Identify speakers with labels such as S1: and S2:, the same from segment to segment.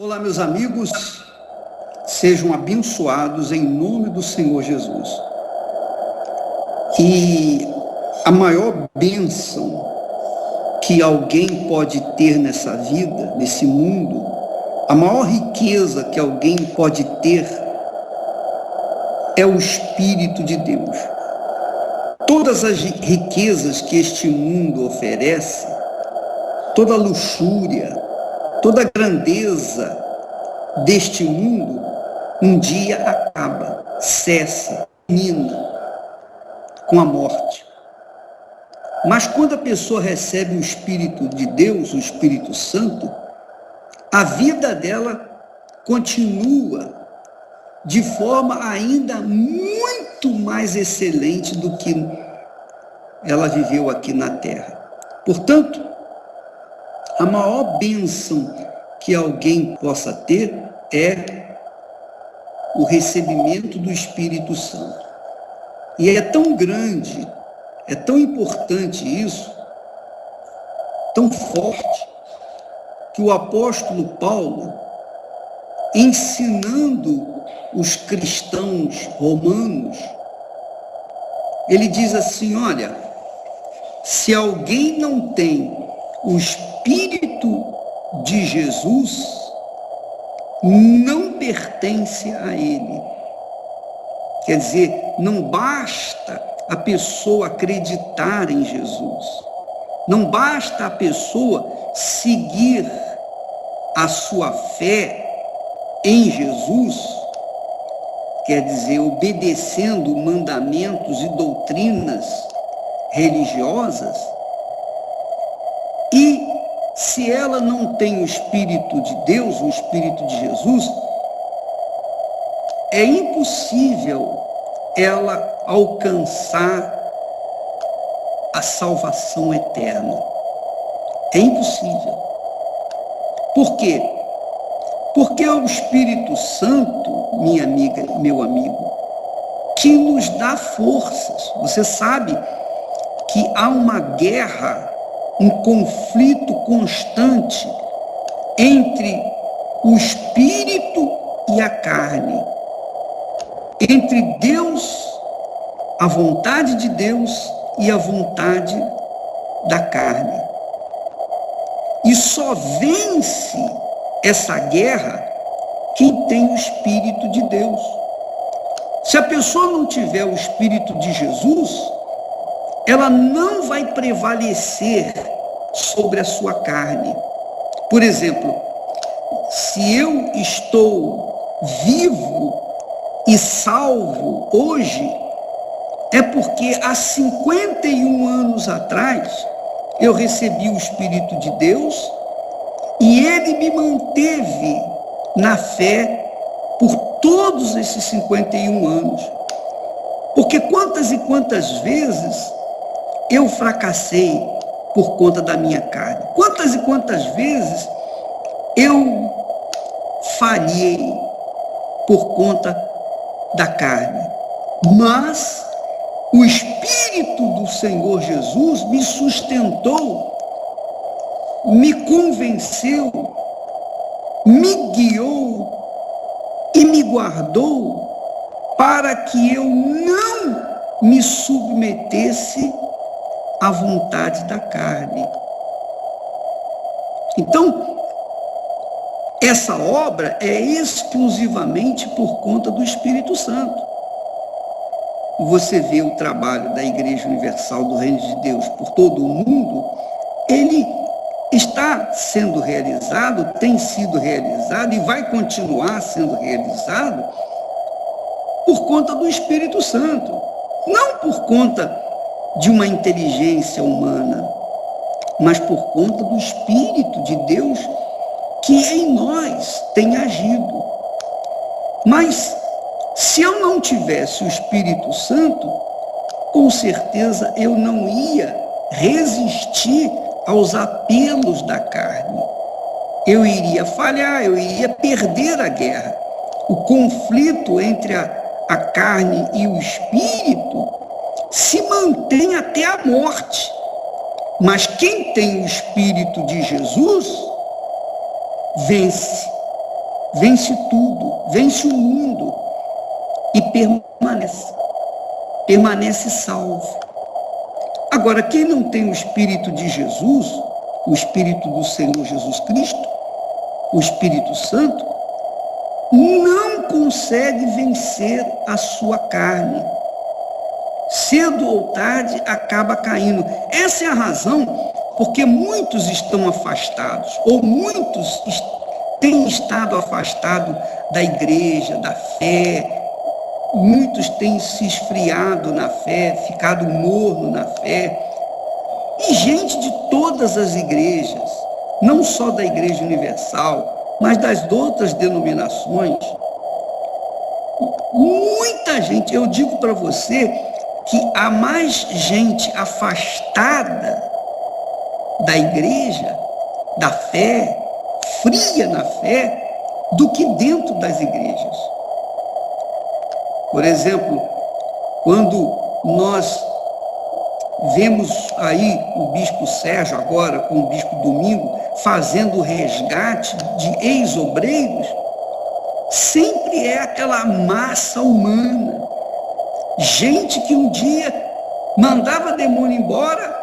S1: Olá, meus amigos, sejam abençoados em nome do Senhor Jesus. E a maior bênção que alguém pode ter nessa vida, nesse mundo, a maior riqueza que alguém pode ter é o Espírito de Deus. Todas as riquezas que este mundo oferece, toda a luxúria, toda a grandeza deste mundo, um dia acaba, cessa, termina com a morte. Mas quando a pessoa recebe o Espírito de Deus, o Espírito Santo, a vida dela continua de forma ainda muito mais excelente do que ela viveu aqui na Terra. Portanto, a maior bênção que alguém possa ter é o recebimento do Espírito Santo. E é tão grande, é tão importante isso, tão forte, que o apóstolo Paulo, ensinando os cristãos romanos, ele diz assim: olha, se alguém não tem o Espírito de Jesus, não pertence a ele. Quer dizer, não basta a pessoa acreditar em Jesus, não basta a pessoa seguir a sua fé em Jesus, quer dizer, obedecendo mandamentos e doutrinas religiosas, e se ela não tem o Espírito de Deus, o Espírito de Jesus, é impossível ela alcançar a salvação eterna. É impossível. Por quê? Porque é o Espírito Santo, minha amiga, meu amigo, que nos dá forças. Você sabe que há uma guerra, um conflito constante entre o espírito e a carne, entre Deus, a vontade de Deus e a vontade da carne. E só vence essa guerra quem tem o Espírito de Deus. Se a pessoa não tiver o Espírito de Jesus, ela não vai prevalecer sobre a sua carne. Por exemplo, se eu estou vivo e salvo hoje, é porque há 51 anos atrás eu recebi o Espírito de Deus e ele me manteve na fé por todos esses 51 anos. Porque quantas e quantas vezes eu fracassei por conta da minha carne. Quantas e quantas vezes eu falhei por conta da carne. Mas o Espírito do Senhor Jesus me sustentou, me convenceu, me guiou e me guardou para que eu não me submetesse à vontade da carne. Então, essa obra é exclusivamente por conta do Espírito Santo. Você vê o trabalho da Igreja Universal do Reino de Deus por todo o mundo, ele está sendo realizado, tem sido realizado e vai continuar sendo realizado por conta do Espírito Santo, não por conta de uma inteligência humana, mas por conta do Espírito de Deus que em nós tem agido. Mas se eu não tivesse o Espírito Santo, com certeza eu não ia resistir aos apelos da carne. Eu iria falhar, eu iria perder a guerra. O conflito entre a carne e o espírito se mantém até a morte. Mas quem tem o Espírito de Jesus, vence. vence tudo, vence o mundo e permanece salvo. Agora, quem não tem o Espírito de Jesus, o Espírito do Senhor Jesus Cristo, o Espírito Santo, não consegue vencer a sua carne. Cedo ou tarde acaba caindo. Essa é a razão porque muitos estão afastados, ou muitos têm estado afastados da igreja, da fé. Muitos têm se esfriado na fé, ficado morno na fé. E gente de todas as igrejas, não só da Igreja Universal, mas das outras denominações, muita gente, eu digo para você que há mais gente afastada da igreja, da fé, fria na fé, do que dentro das igrejas. Por exemplo, quando nós vemos aí o bispo Sérgio agora, com o bispo Domingo, fazendo o resgate de ex-obreiros, sempre é aquela massa humana. Gente que um dia mandava demônio embora,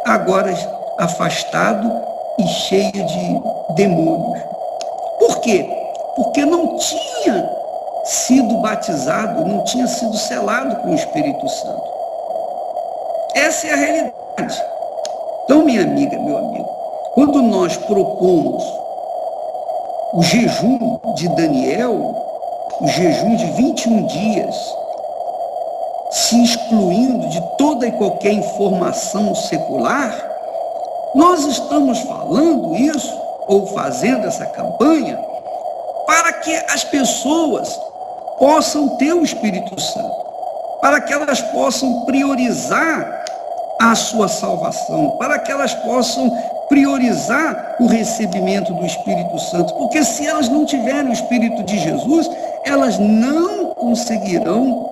S1: agora afastado e cheio de demônios. Por quê? Porque não tinha sido batizado, não tinha sido selado com o Espírito Santo. Essa é a realidade. Então, minha amiga, meu amigo, quando nós propomos o jejum de Daniel, o jejum de 21 dias, se excluindo de toda e qualquer informação secular, nós estamos falando isso, ou fazendo essa campanha, para que as pessoas possam ter o Espírito Santo, para que elas possam priorizar a sua salvação, para que elas possam priorizar o recebimento do Espírito Santo, porque se elas não tiverem o Espírito de Jesus, elas não conseguirão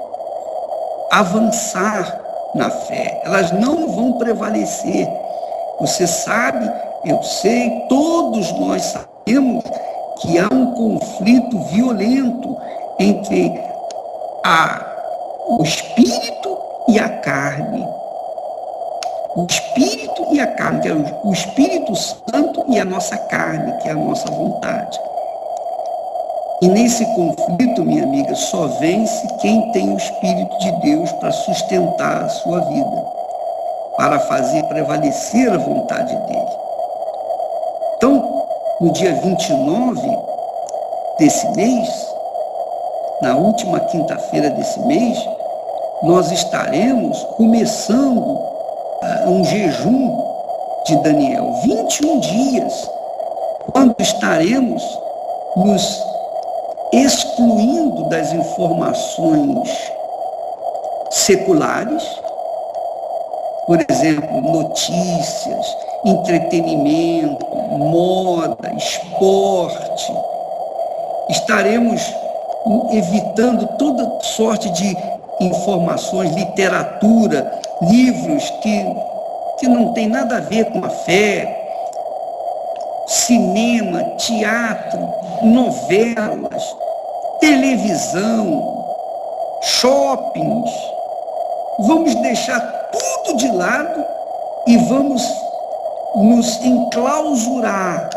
S1: avançar na fé, elas não vão prevalecer. Você sabe, eu sei, todos nós sabemos que há um conflito violento entre o espírito e a carne. O espírito e a carne, que é o Espírito Santo e a nossa carne, que é a nossa vontade. E nesse conflito, minha amiga, só vence quem tem o Espírito de Deus para sustentar a sua vida, para fazer prevalecer a vontade dele. Então, no dia 29 desse mês, na última quinta-feira desse mês, nós estaremos começando um jejum de Daniel, 21 dias, quando estaremos nos excluindo das informações seculares, por exemplo, notícias, entretenimento, moda, esporte. Estaremos evitando toda sorte de informações, literatura, livros que não tem nada a ver com a fé, cinema, teatro, novelas, televisão, shoppings. Vamos deixar tudo de lado e vamos nos enclausurar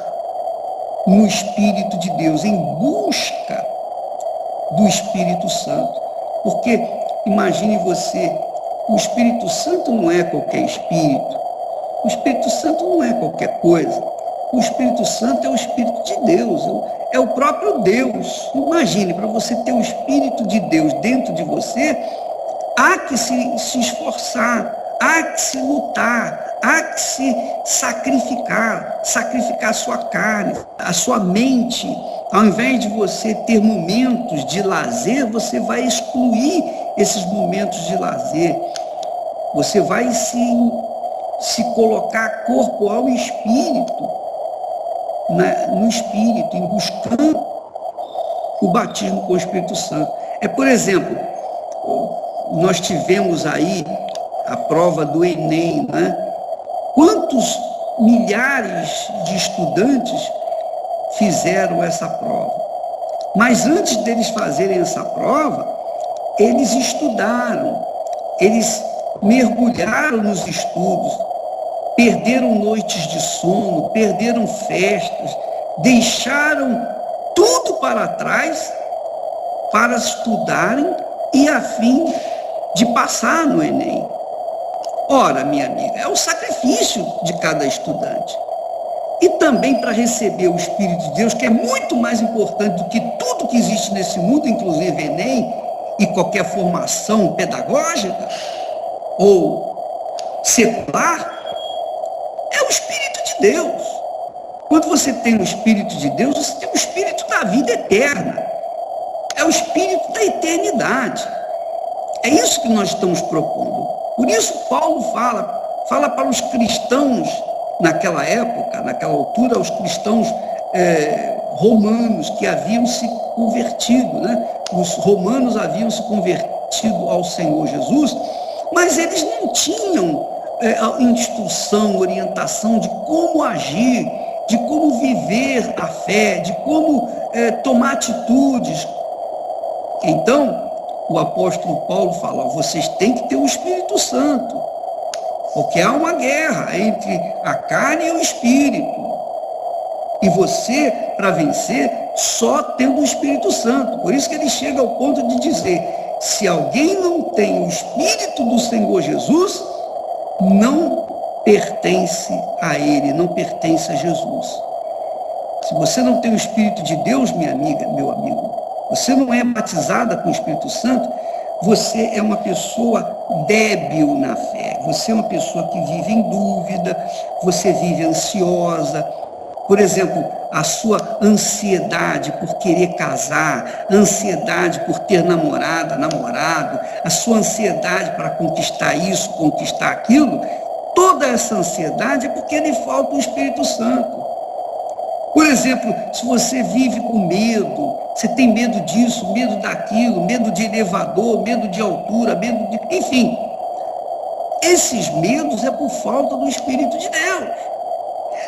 S1: no Espírito de Deus, em busca do Espírito Santo. Porque, imagine você, o Espírito Santo não é qualquer espírito, o Espírito Santo não é qualquer coisa, o Espírito Santo é o Espírito de Deus, é o próprio Deus. Imagine, para você ter o Espírito de Deus dentro de você, há que se esforçar, há que se lutar, há que se sacrificar a sua carne, a sua mente. Ao invés de você ter momentos de lazer, você vai excluir esses momentos de lazer. Você vai se colocar corpo, alma e espírito, no espírito, em buscando o batismo com o Espírito Santo. Por exemplo, nós tivemos aí a prova do Enem, né? Quantos milhares de estudantes fizeram essa prova? Mas antes deles fazerem essa prova, eles estudaram, eles mergulharam nos estudos, perderam noites de sono, perderam festas, deixaram tudo para trás para estudarem e a fim de passar no Enem. Ora, minha amiga, é o sacrifício de cada estudante. E também para receber o Espírito de Deus, que é muito mais importante do que tudo que existe nesse mundo, inclusive Enem e qualquer formação pedagógica ou secular, é o Espírito de Deus. Quando você tem o Espírito de Deus, você tem o Espírito da vida eterna. É o Espírito da eternidade. É isso que nós estamos propondo. Por isso Paulo fala para os cristãos naquela época, naquela altura, os cristãos romanos que haviam se convertido, né? Os romanos haviam se convertido ao Senhor Jesus, mas eles não tinham instrução, orientação de como agir, de como viver a fé, de como tomar atitudes. Então, o apóstolo Paulo fala, vocês têm que ter o Espírito Santo, porque há uma guerra entre a carne e o Espírito. E você, para vencer, só tendo o Espírito Santo. Por isso que ele chega ao ponto de dizer, se alguém não tem o Espírito do Senhor Jesus, não pertence a ele, não pertence a Jesus. Se você não tem o Espírito de Deus, minha amiga, meu amigo, você não é batizada com o Espírito Santo, você é uma pessoa débil na fé, você é uma pessoa que vive em dúvida, você vive ansiosa. Por exemplo, a sua ansiedade por querer casar, ansiedade por ter namorada, namorado, a sua ansiedade para conquistar isso, conquistar aquilo, toda essa ansiedade é porque lhe falta o Espírito Santo. Por exemplo, se você vive com medo, você tem medo disso, medo daquilo, medo de elevador, medo de altura, medo de... Enfim, esses medos é por falta do Espírito de Deus.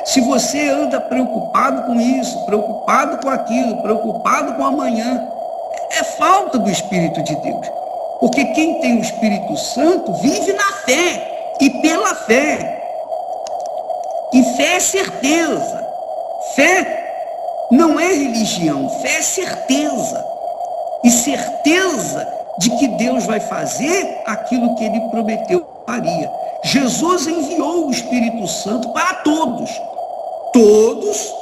S1: Se você anda preocupado com isso, preocupado com aquilo, preocupado com amanhã, é falta do Espírito de Deus. Porque quem tem o Espírito Santo vive na fé e pela fé. E fé é certeza. Fé não é religião, fé é certeza. E certeza de que Deus vai fazer aquilo que ele prometeu que faria. Jesus enviou o Espírito Santo para todos. Todos,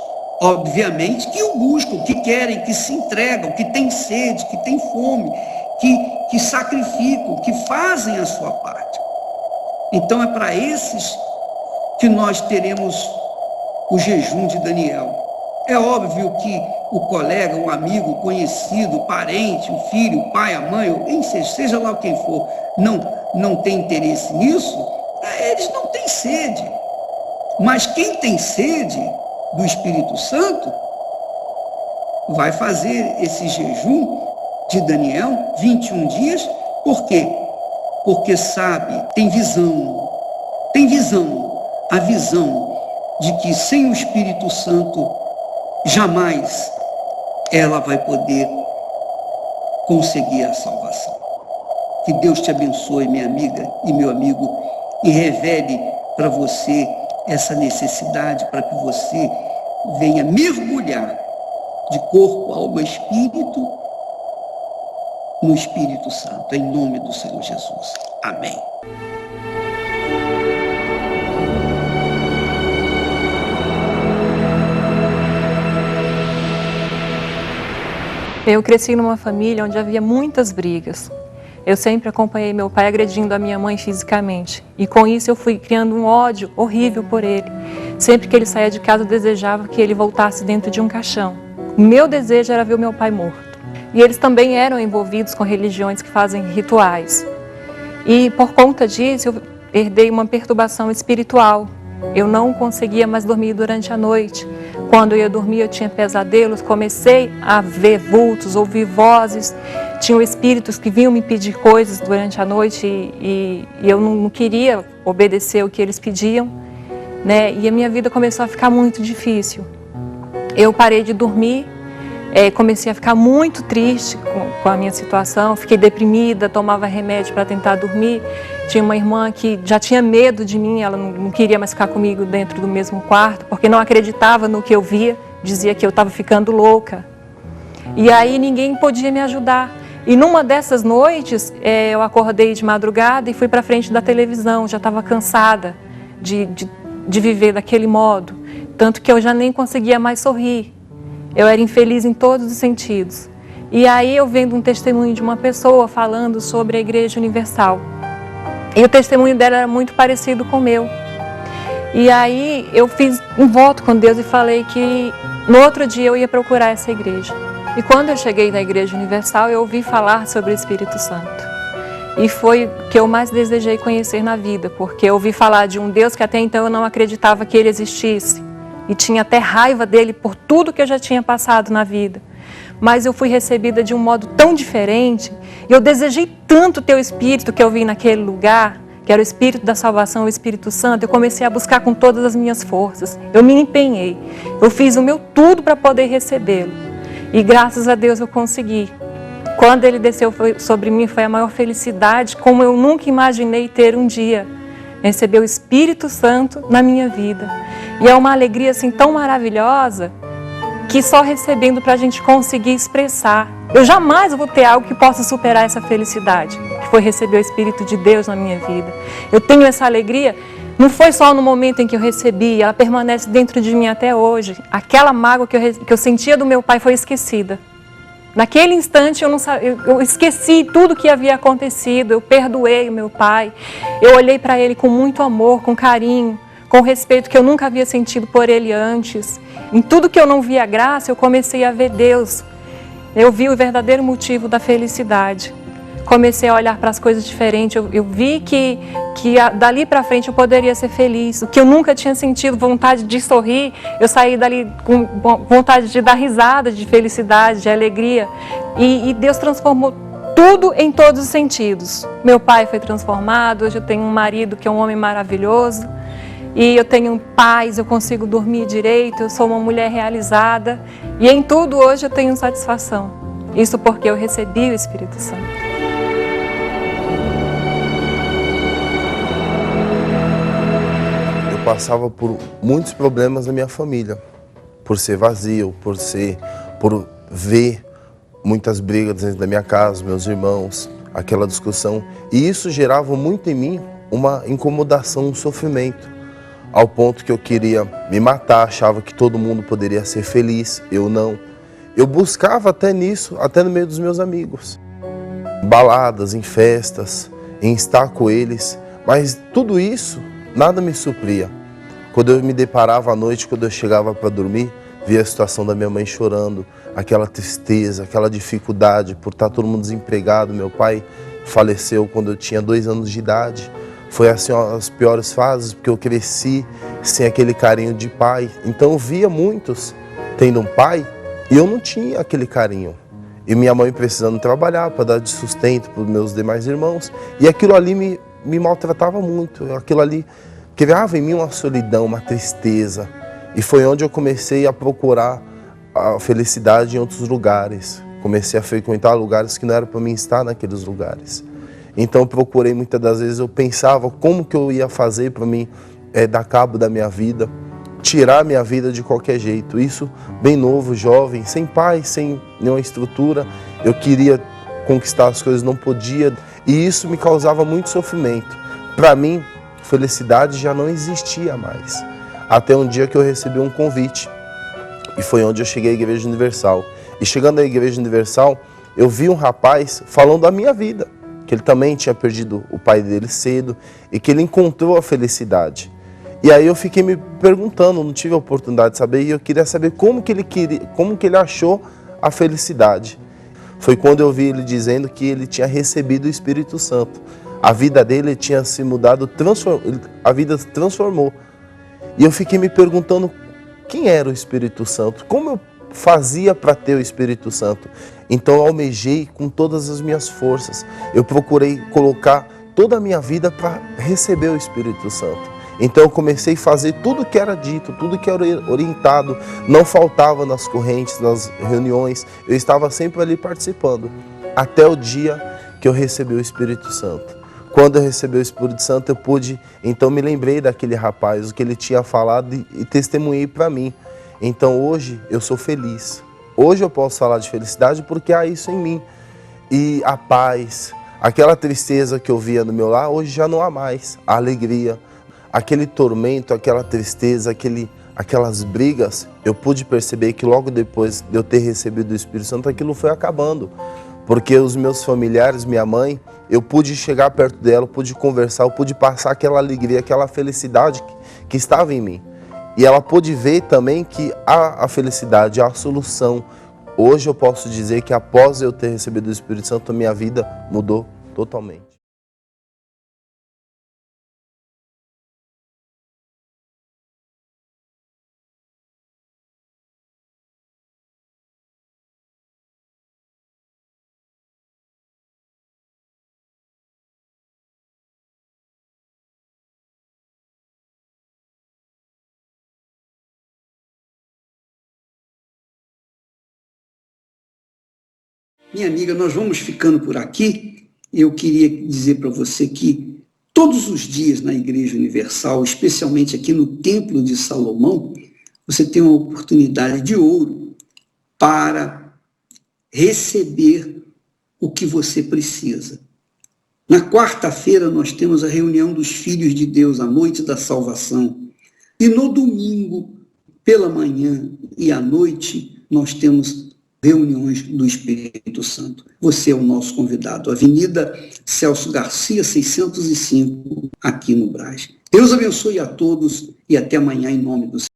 S1: obviamente, que o buscam, que querem, que se entregam, que têm sede, que têm fome, que sacrificam, que fazem a sua parte. Então é para esses que nós teremos o jejum de Daniel. É óbvio que o colega, o amigo, o conhecido, o parente, o filho, o pai, a mãe, ou seja lá quem for, não tem interesse nisso, eles não têm sede. Mas quem tem sede do Espírito Santo vai fazer esse jejum de Daniel, 21 dias, por quê? Porque sabe, tem visão, a visão de que sem o Espírito Santo jamais ela vai poder conseguir a salvação. Que Deus te abençoe, minha amiga e meu amigo, e revele para você essa necessidade para que você venha mergulhar de corpo, alma, espírito no Espírito Santo, em nome do Senhor Jesus. Amém.
S2: Eu cresci numa família onde havia muitas brigas. Eu sempre acompanhei meu pai agredindo a minha mãe fisicamente. E com isso eu fui criando um ódio horrível por ele. Sempre que ele saía de casa eu desejava que ele voltasse dentro de um caixão. O meu desejo era ver o meu pai morto. E eles também eram envolvidos com religiões que fazem rituais. E por conta disso eu herdei uma perturbação espiritual. Eu não conseguia mais dormir durante a noite. Quando eu ia dormir eu tinha pesadelos, comecei a ver vultos, ouvir vozes. Tinham espíritos que vinham me pedir coisas durante a noite e eu não queria obedecer o que eles pediam, né? E a minha vida começou a ficar muito difícil. Eu parei de dormir, Comecei a ficar muito triste com a minha situação, fiquei deprimida, tomava remédio para tentar dormir. Tinha uma irmã que já tinha medo de mim, ela não queria mais ficar comigo dentro do mesmo quarto, porque não acreditava no que eu via, dizia que eu estava ficando louca. E aí ninguém podia me ajudar. E numa dessas noites, eu acordei de madrugada e fui para frente da televisão, já estava cansada de viver daquele modo, tanto que eu já nem conseguia mais sorrir. Eu era infeliz em todos os sentidos. E aí eu vendo um testemunho de uma pessoa falando sobre a Igreja Universal. E o testemunho dela era muito parecido com o meu. E aí eu fiz um voto com Deus e falei que no outro dia eu ia procurar essa igreja. E quando eu cheguei na Igreja Universal, eu ouvi falar sobre o Espírito Santo. E foi o que eu mais desejei conhecer na vida, porque eu ouvi falar de um Deus que até então eu não acreditava que ele existisse. E tinha até raiva dele por tudo que eu já tinha passado na vida. Mas eu fui recebida de um modo tão diferente, e eu desejei tanto ter o Espírito que eu vi naquele lugar, que era o Espírito da salvação, o Espírito Santo. Eu comecei a buscar com todas as minhas forças, eu me empenhei, eu fiz o meu tudo para poder recebê-lo, e graças a Deus eu consegui. Quando ele desceu sobre mim, foi a maior felicidade, como eu nunca imaginei ter um dia, receber o Espírito Santo na minha vida. E é uma alegria assim tão maravilhosa, que só recebendo para a gente conseguir expressar. Eu jamais vou ter algo que possa superar essa felicidade, que foi receber o Espírito de Deus na minha vida. Eu tenho essa alegria, não foi só no momento em que eu recebi, ela permanece dentro de mim até hoje. Aquela mágoa que eu sentia do meu pai foi esquecida. Naquele instante eu esqueci tudo que havia acontecido, eu perdoei o meu pai, eu olhei para ele com muito amor, com carinho, com respeito que eu nunca havia sentido por ele antes. Em tudo que eu não via graça, eu comecei a ver Deus. Eu vi o verdadeiro motivo da felicidade. Comecei a olhar para as coisas diferentes. Eu vi que dali para frente eu poderia ser feliz. O que eu nunca tinha sentido vontade de sorrir, eu saí dali com vontade de dar risada, de felicidade, de alegria. E Deus transformou tudo em todos os sentidos. Meu pai foi transformado, hoje eu tenho um marido que é um homem maravilhoso. E eu tenho paz, eu consigo dormir direito, eu sou uma mulher realizada. E em tudo hoje eu tenho satisfação. Isso porque eu recebi o Espírito Santo.
S3: Eu passava por muitos problemas na minha família. Por ser vazio, por ver muitas brigas dentro da minha casa, meus irmãos, aquela discussão. E isso gerava muito em mim uma incomodação, um sofrimento. Ao ponto que eu queria me matar, achava que todo mundo poderia ser feliz, eu não. Eu buscava até nisso, até no meio dos meus amigos. Baladas, em festas, em estar com eles, mas tudo isso, nada me supria. Quando eu me deparava à noite, quando eu chegava para dormir, via a situação da minha mãe chorando, aquela tristeza, aquela dificuldade por estar todo mundo desempregado. Meu pai faleceu quando eu tinha 2 anos de idade. Foi assim as piores fases, porque eu cresci sem aquele carinho de pai. Então eu via muitos tendo um pai e eu não tinha aquele carinho. E minha mãe precisando trabalhar para dar de sustento para os meus demais irmãos. E aquilo ali me maltratava muito. Aquilo ali criava em mim uma solidão, uma tristeza. E foi onde eu comecei a procurar a felicidade em outros lugares. Comecei a frequentar lugares que não era para mim estar naqueles lugares. Então eu procurei, muitas das vezes eu pensava como que eu ia fazer para mim dar cabo da minha vida, tirar minha vida de qualquer jeito. Isso bem novo, jovem, sem pai, sem nenhuma estrutura. Eu queria conquistar as coisas, não podia. E isso me causava muito sofrimento. Para mim, felicidade já não existia mais. Até um dia que eu recebi um convite. E foi onde eu cheguei à Igreja Universal. E chegando à Igreja Universal, eu vi um rapaz falando da minha vida. Que ele também tinha perdido o pai dele cedo e que ele encontrou a felicidade. E aí eu fiquei me perguntando, não tive a oportunidade de saber, e eu queria saber como que ele achou a felicidade. Foi quando eu vi ele dizendo que ele tinha recebido o Espírito Santo. A vida dele tinha se mudado, a vida se transformou. E eu fiquei me perguntando quem era o Espírito Santo, como eu fazia para ter o Espírito Santo. Então eu almejei com todas as minhas forças. Eu procurei colocar toda a minha vida para receber o Espírito Santo. Então eu comecei a fazer tudo que era dito, tudo que era orientado, não faltava nas correntes, nas reuniões, eu estava sempre ali participando, até o dia que eu recebi o Espírito Santo. Quando eu recebi o Espírito Santo, eu pude, então me lembrei daquele rapaz, o que ele tinha falado e testemunhei para mim. Então hoje eu sou feliz, hoje eu posso falar de felicidade porque há isso em mim. E a paz, aquela tristeza que eu via no meu lar, hoje já não há mais, a alegria. Aquele tormento, aquela tristeza, aquelas brigas, eu pude perceber que logo depois de eu ter recebido o Espírito Santo, aquilo foi acabando. Porque os meus familiares, minha mãe, eu pude chegar perto dela, eu pude conversar, eu pude passar aquela alegria, aquela felicidade que estava em mim. E ela pôde ver também que há a felicidade, há a solução. Hoje eu posso dizer que após eu ter recebido o Espírito Santo, a minha vida mudou totalmente.
S1: Minha amiga, nós vamos ficando por aqui. Eu queria dizer para você que todos os dias na Igreja Universal, especialmente aqui no Templo de Salomão, você tem uma oportunidade de ouro para receber o que você precisa. Na quarta-feira nós temos a reunião dos filhos de Deus, a noite da salvação. E no domingo, pela manhã e à noite, nós temos reuniões do Espírito Santo. Você é o nosso convidado. Avenida Celso Garcia, 605, aqui no Brás. Deus abençoe a todos e até amanhã em nome do Senhor.